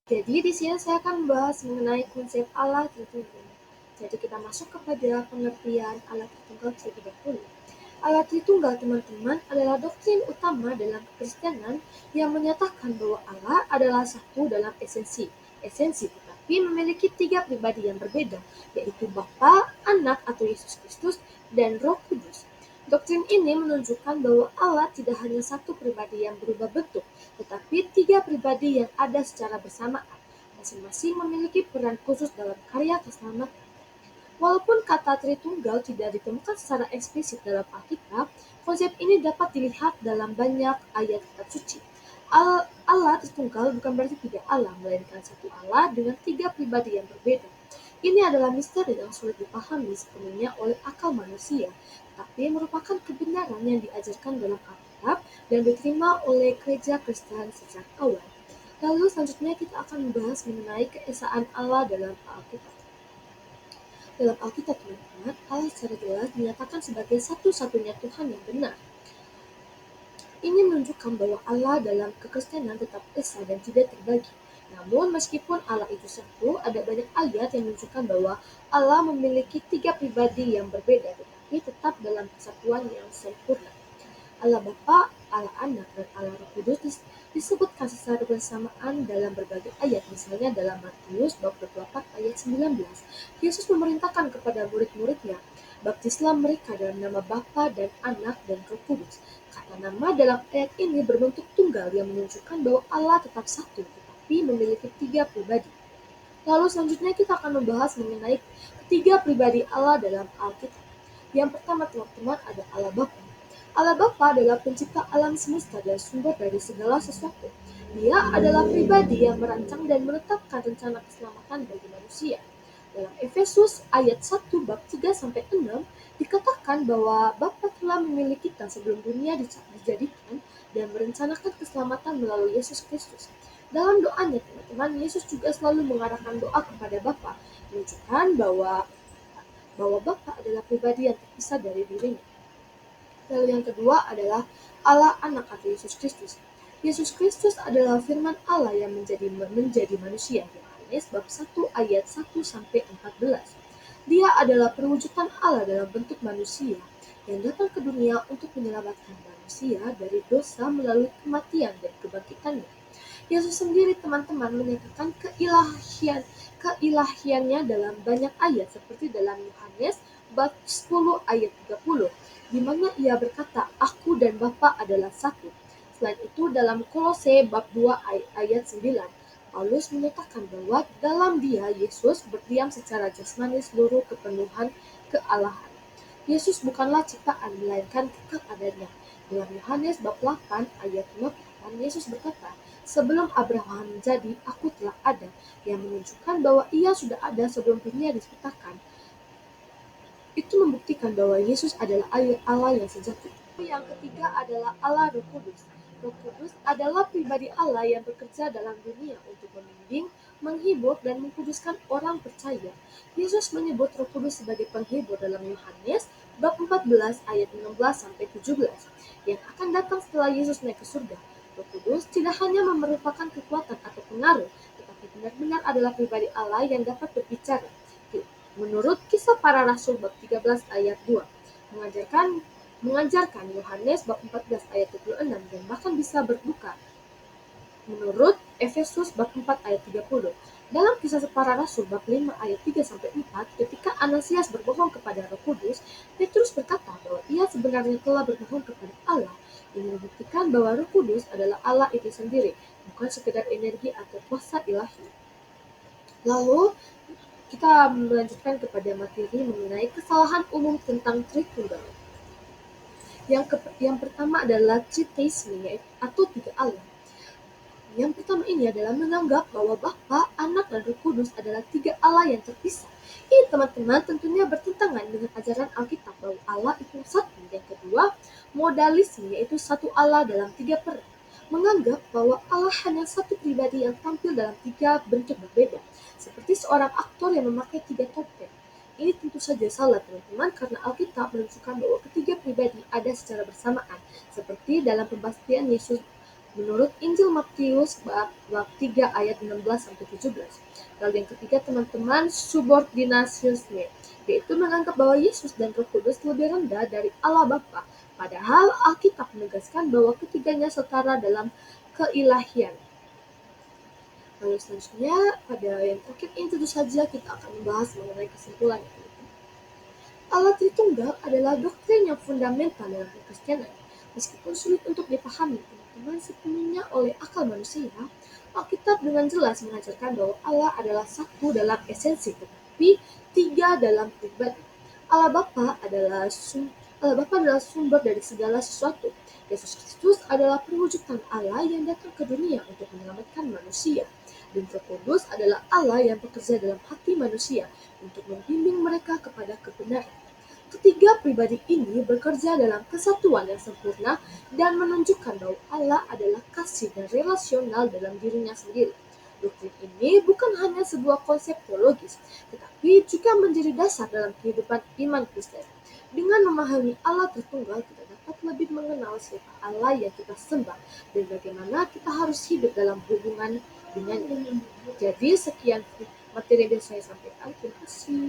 Jadi di sini saya akan membahas mengenai konsep Allah Tritunggal. Jadi kita masuk kepada pengertian Allah Tritunggal terlebih dahulu. Allah Tritunggal, teman-teman, adalah doktrin utama dalam Kekristenan yang menyatakan bahwa Allah adalah satu dalam esensi, tetapi memiliki tiga pribadi yang berbeda, yaitu Bapa, Anak atau Yesus Kristus, dan Roh Kudus. Doktrin ini menunjukkan bahwa Allah tidak hanya satu pribadi yang berubah bentuk, tetapi tiga pribadi yang ada secara bersamaan, masing-masing memiliki peran khusus dalam karya keselamatan. Walaupun kata Tritunggal tidak ditemukan secara eksplisit dalam Alkitab, konsep ini dapat dilihat dalam banyak ayat kitab suci. Allah Tritunggal bukan berarti tiga Allah, melainkan satu Allah dengan tiga pribadi yang berbeda. Ini adalah misteri yang sulit dipahami sepenuhnya oleh akal manusia, tapi merupakan kebenaran yang diajarkan dalam Alkitab dan diterima oleh gereja Kristen sejak awal. Lalu selanjutnya kita akan membahas mengenai keesaan Allah dalam Alkitab. Dalam Alkitab, teman-teman, Allah secara jelas dinyatakan sebagai satu-satunya Tuhan yang benar. Ini menunjukkan bahwa Allah dalam kekristenan tetap esa dan tidak terbagi. Namun, meskipun Allah itu satu, ada banyak ayat yang menunjukkan bahwa Allah memiliki tiga pribadi yang berbeda, tetapi tetap dalam kesatuan yang sempurna. Allah Bapa, Allah Anak, dan Allah Roh Kudus disebutkan secara bersamaan dalam berbagai ayat, misalnya dalam Matius bab 24 ayat 19. Yesus memerintahkan kepada murid-muridnya, baptislah mereka dalam nama Bapa dan Anak dan Roh Kudus. Kata nama dalam ayat ini berbentuk tunggal yang menunjukkan bahwa Allah tetap satu, tetapi memiliki tiga pribadi. Lalu selanjutnya kita akan membahas mengenai ketiga pribadi Allah dalam Alkitab. Yang pertama, teman-teman, ada Allah Bapa. Allah Bapa adalah pencipta alam semesta dan sumber dari segala sesuatu. Dia adalah pribadi yang merancang dan menetapkan rencana keselamatan bagi manusia. Dalam Efesus ayat 1 bab 3 sampai 6 dikatakan bahwa Bapa telah memilih kita sebelum dunia dijadikan dan merencanakan keselamatan melalui Yesus Kristus. Dalam doanya, teman-teman, Yesus juga selalu mengarahkan doa kepada Bapa, menunjukkan bahwa Bapa adalah pribadi yang terpisah dari dirinya. Lalu yang kedua adalah Allah Anak atau Yesus Kristus. Yesus Kristus adalah firman Allah yang menjadi manusia. Yohanes bab 1 ayat 1 sampai 14. Dia adalah perwujudan Allah dalam bentuk manusia yang datang ke dunia untuk menyelamatkan manusia dari dosa melalui kematian dan kebangkitannya. Yesus sendiri, teman-teman, menyatakan keilahiannya dalam banyak ayat, seperti dalam Yohanes bab 10 ayat 30, di mana ia berkata, "Aku dan Bapa adalah satu." Selain itu, dalam Kolose bab 2 ayat 9, Paulus menyatakan bahwa dalam Dia Yesus berdiam secara jasmani seluruh kepenuhan kealahan. Yesus bukanlah ciptaan, melainkan kekal adanya. Dalam Yohanes bab 8 ayat 58, Yesus berkata, "Sebelum Abraham menjadi, aku telah ada," yang menunjukkan bahwa ia sudah ada sebelum dunia diciptakan. Itu membuktikan bahwa Yesus adalah Allah yang sejati. Yang ketiga adalah Allah Roh Kudus. Roh Kudus adalah pribadi Allah yang bekerja dalam dunia untuk membimbing, menghibur, dan mengkuduskan orang percaya. Yesus menyebut Roh Kudus sebagai penghibur dalam Yohanes bab 14 ayat 16 sampai 17 yang akan datang setelah Yesus naik ke surga. Roh Kudus tidak hanya merupakan kekuatan atau pengaruh, tetapi benar-benar adalah pribadi Allah yang dapat berbicara. Menurut Kisah Para Rasul bab 13 ayat 2, mengajarkan Yohanes bab 14 ayat 26 dan bahkan bisa berbuka. Menurut Efesus bab 4 ayat 30, dalam Kisah Para Rasul bab 5 ayat 3 sampai 4, ketika Ananias berbohong kepada Roh Kudus, Petrus berkata bahwa ia sebenarnya telah berbohong kepada Allah. Ini membuktikan bahwa Roh Kudus adalah Allah itu sendiri, bukan sekedar energi atau kuasa ilahi. Lalu kita melanjutkan kepada materi mengenai kesalahan umum tentang Tritunggal. Yang pertama adalah tritheisme atau tiga Allah. Yang pertama ini adalah menganggap bahwa Bapa, Anak, dan Roh Kudus adalah tiga Allah yang terpisah. Ini, teman-teman, tentunya bertentangan dengan ajaran Alkitab bahwa Allah itu satu. Yang kedua, modalisme, yaitu satu Allah dalam tiga peran. Menganggap bahwa Allah hanya satu pribadi yang tampil dalam tiga bentuk berbeda, seperti seorang aktor yang memakai tiga topeng. Ini tentu saja salah, teman-teman, karena Alkitab menunjukkan bahwa ketiga pribadi ada secara bersamaan, seperti dalam pembaptisan Yesus menurut Injil Matius bab 3 ayat 16-17. Lalu yang ketiga teman-teman, subordinasiusme, yaitu menganggap bahwa Yesus dan Roh Kudus lebih rendah dari Allah Bapa, padahal Alkitab menegaskan bahwa ketiganya setara dalam keilahian. Lalu selanjutnya, pada yang terakhir ini tentu saja kita akan membahas mengenai kesimpulan. Allah Tritunggal adalah doktrin yang fundamental dalam Kekristenan. Meskipun sulit untuk dipahami teman-teman sepenuhnya oleh akal manusia, Alkitab dengan jelas mengajarkan bahwa Allah adalah satu dalam esensi, tetapi tiga dalam pribadi. Allah Bapa adalah sumber dari segala sesuatu. Yesus Kristus adalah perwujudan Allah yang datang ke dunia untuk menyelamatkan manusia. Dan Roh Kudus adalah Allah yang bekerja dalam hati manusia untuk membimbing mereka kepada kebenaran. Ketiga pribadi ini bekerja dalam kesatuan yang sempurna dan menunjukkan bahwa Allah adalah kasih dan relasional dalam dirinya sendiri. Doktrin ini bukan hanya sebuah konsep teologis, tetapi juga menjadi dasar dalam kehidupan iman Kristen. Dengan memahami Allah Tritunggal, kita dapat lebih mengenal siapa Allah yang kita sembah dan bagaimana kita harus hidup dalam hubungan dengannya. Jadi sekian materi yang saya sampaikan. Terima kasih.